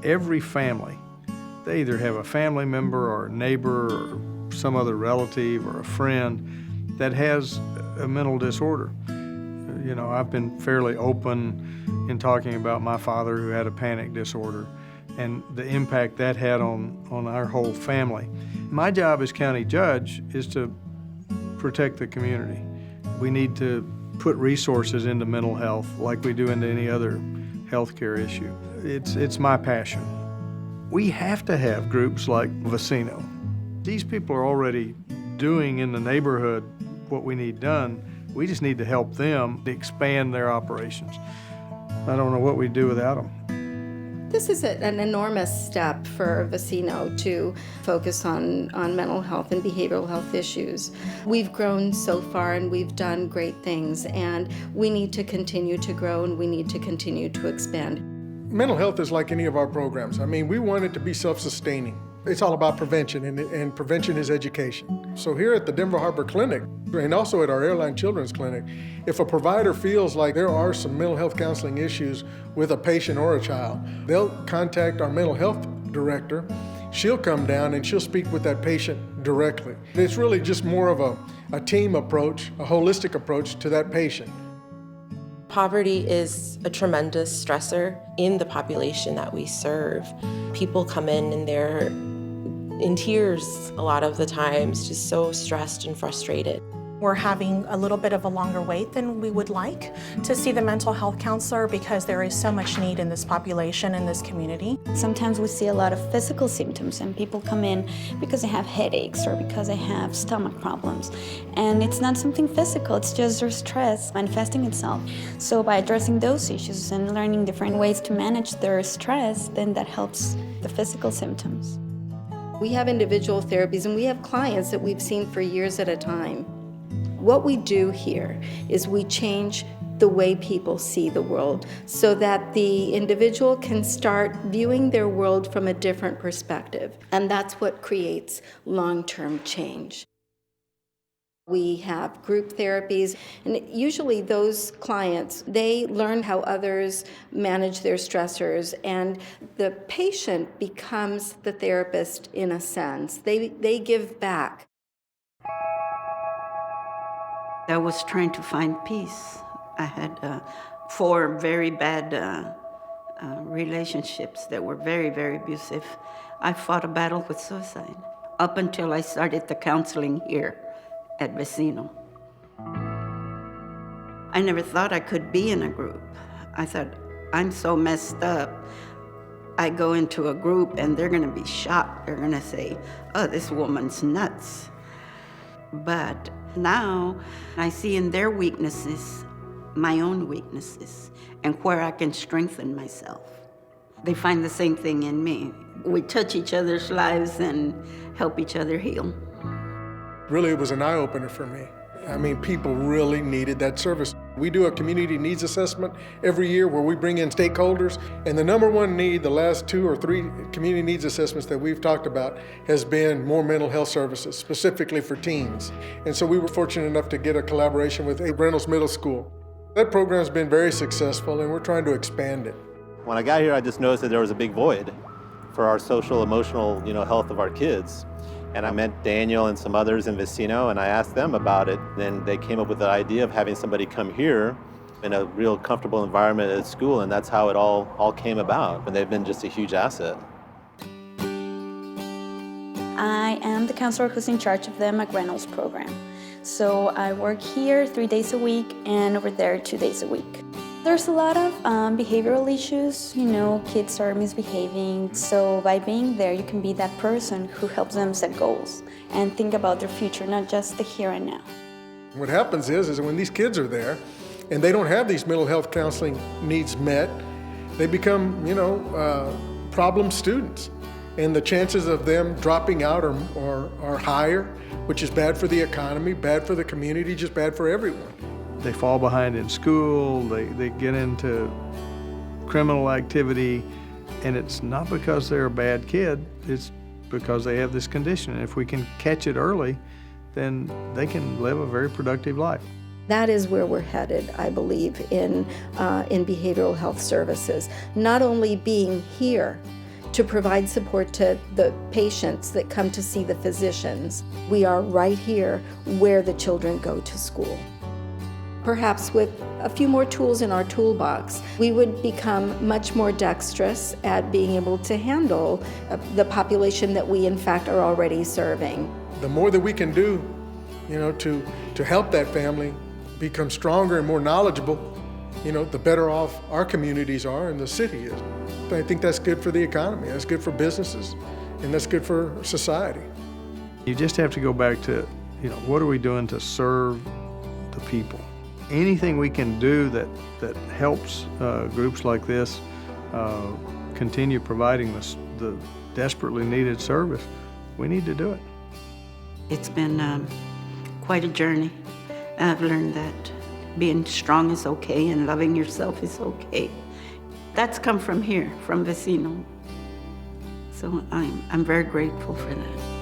every family, they either have a family member or a neighbor or some other relative or a friend that has a mental disorder. You know, I've been fairly open in talking about my father who had a panic disorder and the impact that had on our whole family. My job as county judge is to protect the community. We need to put resources into mental health like we do into any other healthcare issue. It's my passion. We have to have groups like Vecino. These people are already doing in the neighborhood what we need done. We just need to help them expand their operations. I don't know what we'd do without them. This is an enormous step for Vecino to focus on mental health and behavioral health issues. We've grown so far and we've done great things, and we need to continue to grow and we need to continue to expand. Mental health is like any of our programs. I mean, we want it to be self-sustaining. It's all about prevention, and prevention is education. So here at the Denver Harbor Clinic, and also at our Airline Children's Clinic, if a provider feels like there are some mental health counseling issues with a patient or a child, they'll contact our mental health director. She'll come down and she'll speak with that patient directly. It's really just more of a team approach, a holistic approach to that patient. Poverty is a tremendous stressor in the population that we serve. People come in and they're in tears a lot of the times, just so stressed and frustrated. We're having a little bit of a longer wait than we would like to see the mental health counselor because there is so much need in this population, in this community. Sometimes we see a lot of physical symptoms and people come in because they have headaches or because they have stomach problems. And it's not something physical, it's just their stress manifesting itself. So by addressing those issues and learning different ways to manage their stress, then that helps the physical symptoms. We have individual therapies and we have clients that we've seen for years at a time. What we do here is we change the way people see the world so that the individual can start viewing their world from a different perspective. And that's what creates long-term change. We have group therapies, and usually those clients, they learn how others manage their stressors, and the patient becomes the therapist in a sense. They give back. I was trying to find peace. I had 4 very bad relationships that were very, very abusive. I fought a battle with suicide up until I started the counseling here at Vecino. I never thought I could be in a group. I thought, I'm so messed up. I go into a group and they're gonna be shocked. They're gonna say, oh, this woman's nuts. But now I see in their weaknesses my own weaknesses and where I can strengthen myself. They find the same thing in me. We touch each other's lives and help each other heal. Really, it was an eye-opener for me. I mean, people really needed that service. We do a community needs assessment every year where we bring in stakeholders, and the number one need, the last 2 or 3 community needs assessments that we've talked about, has been more mental health services, specifically for teens. And so we were fortunate enough to get a collaboration with Reynolds Middle School. That program's been very successful, and we're trying to expand it. When I got here, I just noticed that there was a big void for our social, emotional, health of our kids. And I met Daniel and some others in Vecino, and I asked them about it. Then they came up with the idea of having somebody come here in a real comfortable environment at school, and that's how it all came about. And they've been just a huge asset. I am the counselor who's in charge of the McReynolds program. So I work here 3 days a week and over there 2 days a week. There's a lot of behavioral issues, kids are misbehaving. So by being there, you can be that person who helps them set goals and think about their future, not just the here and now. What happens is when these kids are there and they don't have these mental health counseling needs met, they become, problem students. And the chances of them dropping out are higher, which is bad for the economy, bad for the community, just bad for everyone. They fall behind in school, they get into criminal activity, and it's not because they're a bad kid, it's because they have this condition. And if we can catch it early, then they can live a very productive life. That is where we're headed, I believe, in behavioral health services. Not only being here, to provide support to the patients that come to see the physicians. We are right here where the children go to school. Perhaps with a few more tools in our toolbox, we would become much more dexterous at being able to handle the population that we in fact are already serving. The more that we can do, to help that family become stronger and more knowledgeable, the better off our communities are and the city is. I think that's good for the economy, that's good for businesses, and that's good for society. You just have to go back to, what are we doing to serve the people? Anything we can do that helps groups like this continue providing the desperately needed service, we need to do it. It's been quite a journey. I've learned that being strong is okay and loving yourself is okay. That's come from here, from Vecino. So I'm very grateful for that.